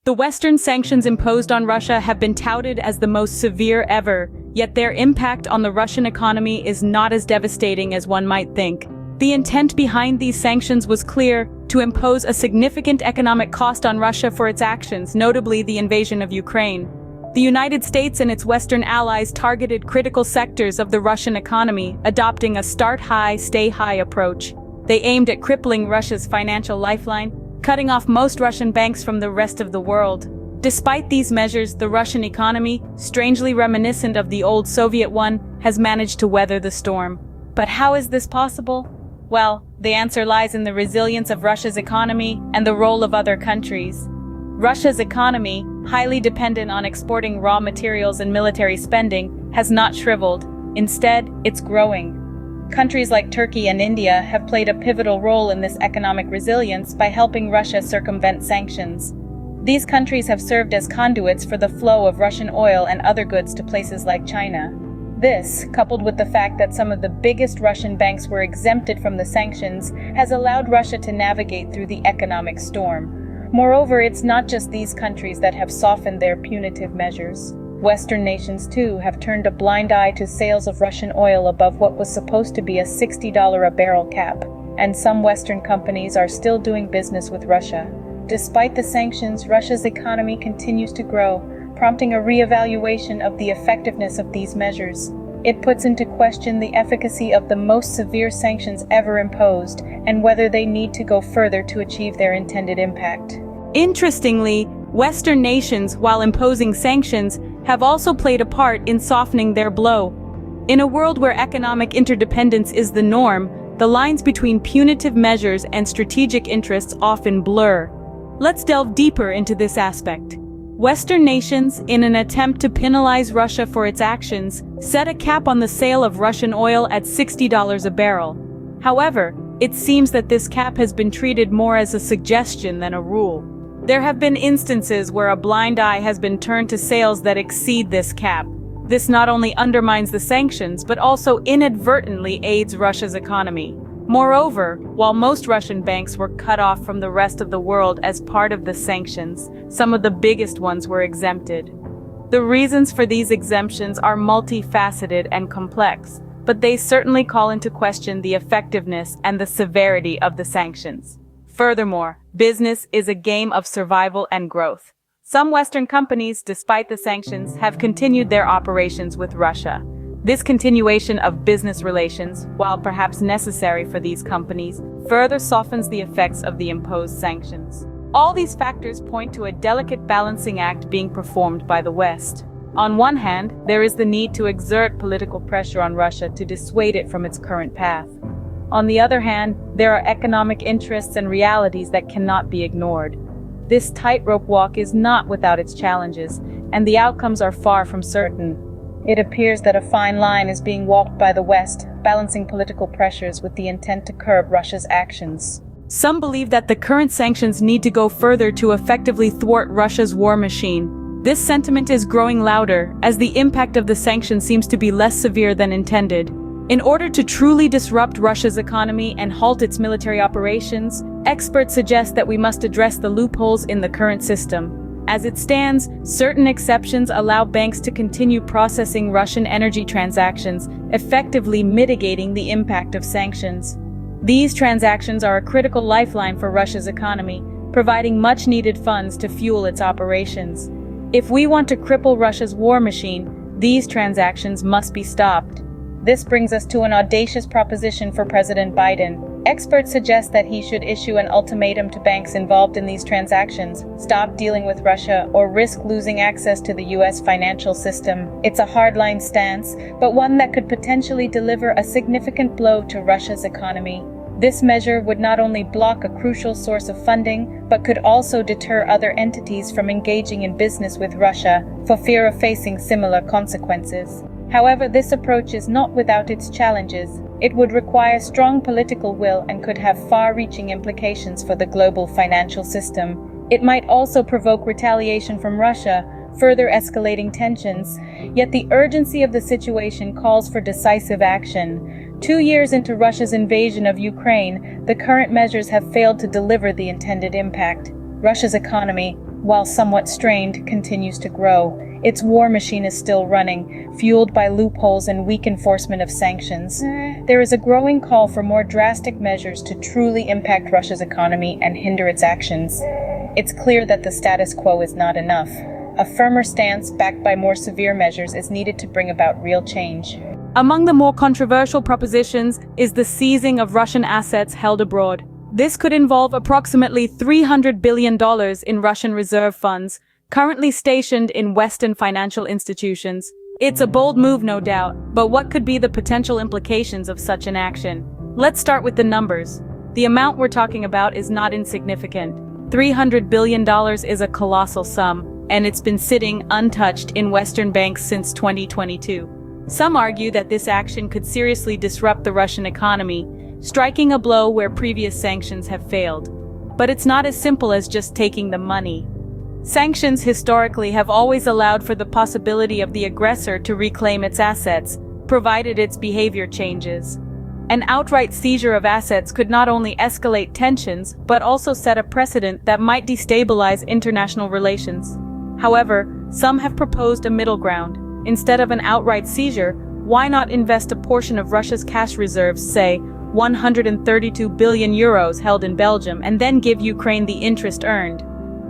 The Western sanctions imposed on Russia have been touted as the most severe ever, yet their impact on the Russian economy is not as devastating as one might think. The intent behind these sanctions was clear: to impose a significant economic cost on Russia for its actions, notably the invasion of Ukraine. The United States and its Western allies targeted critical sectors of the Russian economy, adopting a start high, stay high approach. They aimed at crippling Russia's financial lifeline, cutting off most Russian banks from the rest of the world. Despite these measures, the Russian economy, strangely reminiscent of the old Soviet one, has managed to weather the storm. But how is this possible? Well, the answer lies in the resilience of Russia's economy and the role of other countries. Russia's economy, highly dependent on exporting raw materials and military spending, has not shriveled. Instead, it's growing. Countries like Turkey and India have played a pivotal role in this economic resilience by helping Russia circumvent sanctions. These countries have served as conduits for the flow of Russian oil and other goods to places like China. This, coupled with the fact that some of the biggest Russian banks were exempted from the sanctions, has allowed Russia to navigate through the economic storm. Moreover, it's not just these countries that have softened their punitive measures. Western nations, too, have turned a blind eye to sales of Russian oil above what was supposed to be a $60 a barrel cap, and some Western companies are still doing business with Russia. Despite the sanctions, Russia's economy continues to grow, prompting a re-evaluation of the effectiveness of these measures. It puts into question the efficacy of the most severe sanctions ever imposed, and whether they need to go further to achieve their intended impact. Interestingly, Western nations, while imposing sanctions, have also played a part in softening their blow. In a world where economic interdependence is the norm, the lines between punitive measures and strategic interests often blur. Let's delve deeper into this aspect. Western nations, in an attempt to penalize Russia for its actions, set a cap on the sale of Russian oil at $60 a barrel. However, it seems that this cap has been treated more as a suggestion than a rule. There have been instances where a blind eye has been turned to sales that exceed this cap. This not only undermines the sanctions, but also inadvertently aids Russia's economy. Moreover, while most Russian banks were cut off from the rest of the world as part of the sanctions, some of the biggest ones were exempted. The reasons for these exemptions are multifaceted and complex, but they certainly call into question the effectiveness and the severity of the sanctions. Furthermore, business is a game of survival and growth. Some Western companies, despite the sanctions, have continued their operations with Russia. This continuation of business relations, while perhaps necessary for these companies, further softens the effects of the imposed sanctions. All these factors point to a delicate balancing act being performed by the West. On one hand, there is the need to exert political pressure on Russia to dissuade it from its current path. On the other hand, there are economic interests and realities that cannot be ignored. This tightrope walk is not without its challenges, and the outcomes are far from certain. It appears that a fine line is being walked by the West, balancing political pressures with the intent to curb Russia's actions. Some believe that the current sanctions need to go further to effectively thwart Russia's war machine. This sentiment is growing louder, as the impact of the sanctions seems to be less severe than intended. In order to truly disrupt Russia's economy and halt its military operations, experts suggest that we must address the loopholes in the current system. As it stands, certain exceptions allow banks to continue processing Russian energy transactions, effectively mitigating the impact of sanctions. These transactions are a critical lifeline for Russia's economy, providing much-needed funds to fuel its operations. If we want to cripple Russia's war machine, these transactions must be stopped. This brings us to an audacious proposition for President Biden. Experts suggest that he should issue an ultimatum to banks involved in these transactions: stop dealing with Russia or risk losing access to the U.S. financial system. It's a hardline stance, but one that could potentially deliver a significant blow to Russia's economy. This measure would not only block a crucial source of funding, but could also deter other entities from engaging in business with Russia for fear of facing similar consequences. However, this approach is not without its challenges. It would require strong political will and could have far-reaching implications for the global financial system. It might also provoke retaliation from Russia, further escalating tensions. Yet the urgency of the situation calls for decisive action. 2 years into Russia's invasion of Ukraine, the current measures have failed to deliver the intended impact. Russia's economy, while somewhat strained, continues to grow. Its war machine is still running, fueled by loopholes and weak enforcement of sanctions. There is a growing call for more drastic measures to truly impact Russia's economy and hinder its actions. It's clear that the status quo is not enough. A firmer stance, backed by more severe measures, is needed to bring about real change. Among the more controversial propositions is the seizing of Russian assets held abroad. This could involve approximately $300 billion in Russian reserve funds, currently stationed in Western financial institutions. It's a bold move, no doubt, but what could be the potential implications of such an action? Let's start with the numbers. The amount we're talking about is not insignificant. $300 billion is a colossal sum, and it's been sitting untouched in Western banks since 2022. Some argue that this action could seriously disrupt the Russian economy, striking a blow where previous sanctions have failed. But it's not as simple as just taking the money. Sanctions historically have always allowed for the possibility of the aggressor to reclaim its assets, provided its behavior changes. An outright seizure of assets could not only escalate tensions, but also set a precedent that might destabilize international relations. However, some have proposed a middle ground. Instead of an outright seizure, why not invest a portion of Russia's cash reserves, say, 132 billion euros held in Belgium, and then give Ukraine the interest earned?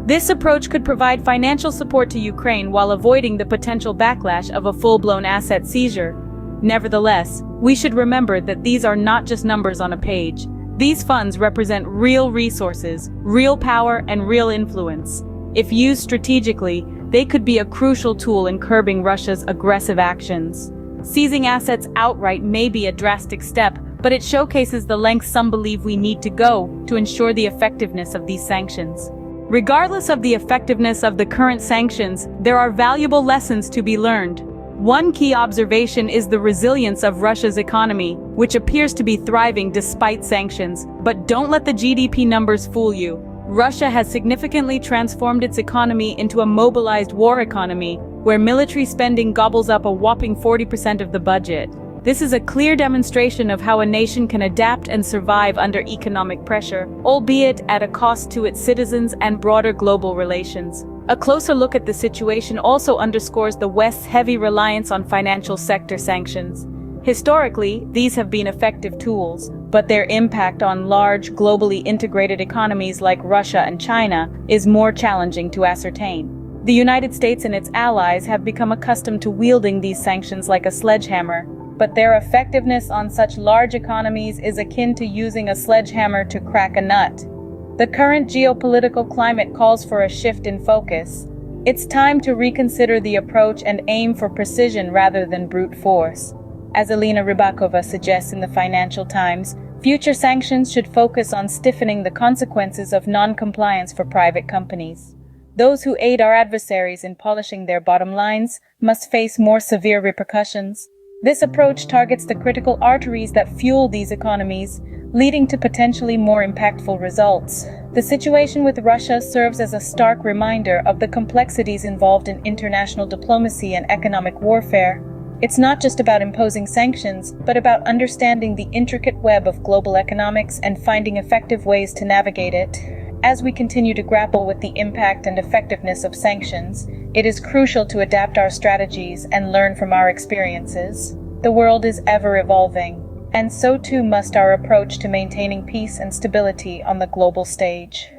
This approach could provide financial support to Ukraine while avoiding the potential backlash of a full-blown asset seizure. Nevertheless, we should remember that these are not just numbers on a page. These funds represent real resources, real power, and real influence. If used strategically, they could be a crucial tool in curbing Russia's aggressive actions. Seizing assets outright may be a drastic step, but it showcases the lengths some believe we need to go to ensure the effectiveness of these sanctions. Regardless of the effectiveness of the current sanctions, there are valuable lessons to be learned. One key observation is the resilience of Russia's economy, which appears to be thriving despite sanctions. But don't let the GDP numbers fool you. Russia has significantly transformed its economy into a mobilized war economy, where military spending gobbles up a whopping 40% of the budget. This is a clear demonstration of how a nation can adapt and survive under economic pressure, albeit at a cost to its citizens and broader global relations. A closer look at the situation also underscores the West's heavy reliance on financial sector sanctions. Historically, these have been effective tools, but their impact on large, globally integrated economies like Russia and China is more challenging to ascertain. The United States and its allies have become accustomed to wielding these sanctions like a sledgehammer, but their effectiveness on such large economies is akin to using a sledgehammer to crack a nut. The current geopolitical climate calls for a shift in focus. It's time to reconsider the approach and aim for precision rather than brute force. As Alina Rybakova suggests in the Financial Times, future sanctions should focus on stiffening the consequences of non-compliance for private companies. Those who aid our adversaries in polishing their bottom lines must face more severe repercussions. This approach targets the critical arteries that fuel these economies, leading to potentially more impactful results. The situation with Russia serves as a stark reminder of the complexities involved in international diplomacy and economic warfare. It's not just about imposing sanctions, but about understanding the intricate web of global economics and finding effective ways to navigate it. As we continue to grapple with the impact and effectiveness of sanctions, it is crucial to adapt our strategies and learn from our experiences. The world is ever evolving, and so too must our approach to maintaining peace and stability on the global stage.